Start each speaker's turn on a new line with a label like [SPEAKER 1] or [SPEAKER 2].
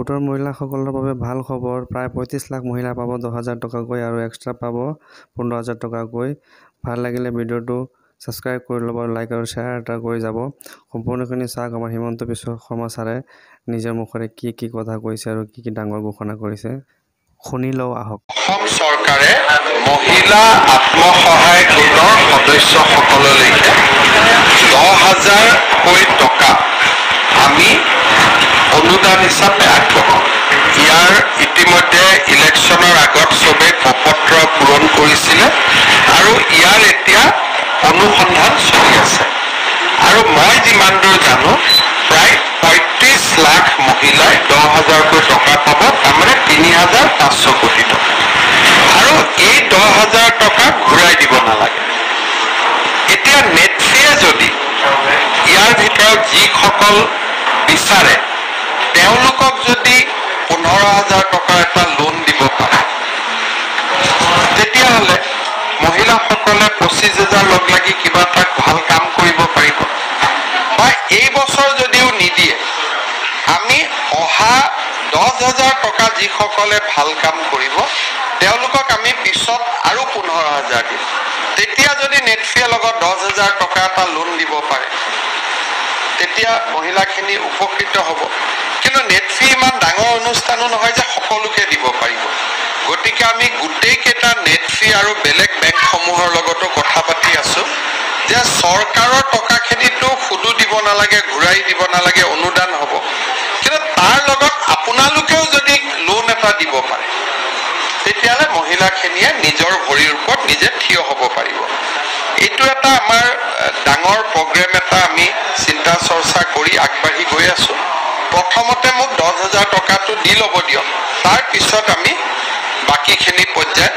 [SPEAKER 1] গোটৰ মহিলাসকলৰ বাবে ভাল খবৰ। প্ৰায় ৩৫ লাখ মহিলা পাব ১০,০০০ টকাকৈ আৰু এক্সট্ৰা পাব ১৫,০০০ টকাকৈ। ভাল লাগিলে ভিডিঅ'টো ছাবস্ক্ৰাইব কৰি ল'ব, লাইক আৰু শ্বেয়াৰ এটা কৰি যাব। সম্পূৰ্ণখিনি চাওক আমাৰ হিমন্ত বিশ্ব শৰ্মা ছাৰে নিজৰ মুখৰে কি কথা কৈছে আৰু কি ডাঙৰ ঘোষণা কৰিছে, শুনি লওঁ আহক।
[SPEAKER 2] অসম চৰকাৰে মহিলা আত্মসহায়ক গোটৰ সদস্যসকললৈকে ১০,০০০কৈ টকা আমি অনুদান হিচাপে আগবঢ়াম। ইয়াৰ ইতিমধ্যে ইলেকশ্যনৰ আগত চবে প্ৰপত্ৰ পূৰণ কৰিছিলে আৰু ইয়াৰ এতিয়া অনুসন্ধান চলি আছে। আৰু মই যিমান দূৰ জানো প্ৰায় ৩৫ লাখ মহিলাই ১০,০০০কৈ টকা পাব, তাৰমানে ৩,৫০০ কোটি টকা। আৰু এই ১০,০০০ টকা ঘূৰাই দিব নালাগে। এতিয়া নেটফিয়ে যদি ইয়াৰ ভিতৰত যিসকল বিচাৰে তেওঁলোকক যদি ১৫,০০০ টকাৰ এটা লোন দিব পাৰে, তেতিয়াহ'লে মহিলাসকলে ২৫,০০০ লগ লাগি কিবা এটা ভাল কাম কৰিব পাৰিব। বা এই বছৰ যদিও নিদিয়ে, আমি অহা ১০,০০০ টকা যিসকলে ভাল কাম কৰিব তেওঁলোকক আমি পিছত আৰু ১৫,০০০ দিম। তেতিয়া যদি নেটফিয়ে লগত ১০,০০০ টকা এটা লোন দিব পাৰে, তেতিয়া মহিলাখিনি উপকৃত হ'ব। কিন্তু নেটফি ইমান ডাঙৰ অনুষ্ঠানো নহয় যে সকলোকে দিব পাৰিব। গতিকে আমি গোটেইকেইটা নেটফি আৰু বেলেগ বেংকসমূহৰ লগতো কথা পাতি আছোঁ যে চৰকাৰৰ টকাখিনিতো সুদো দিব নালাগে, ঘূৰাই দিব নালাগে, অনুদান হ'ব। কিন্তু তাৰ লগত আপোনালোকেও যদি লোন এটা দিব পাৰে, তেতিয়াহ'লে মহিলাখিনিয়ে নিজৰ ভৰিৰ ওপৰত নিজে থিয় হ'ব পাৰিব। এইটো এটা আমাৰ ডাঙৰ প্ৰগ্ৰেম এটা আমি চিন্তা চৰ্চা কৰি আগবাঢ়ি গৈ আছোঁ। প্ৰথমতে মোক ১০,০০০ টকাটো দি ল'ব দিয়ক, তাৰ পিছত আমি বাকীখিনি পৰ্যায়ত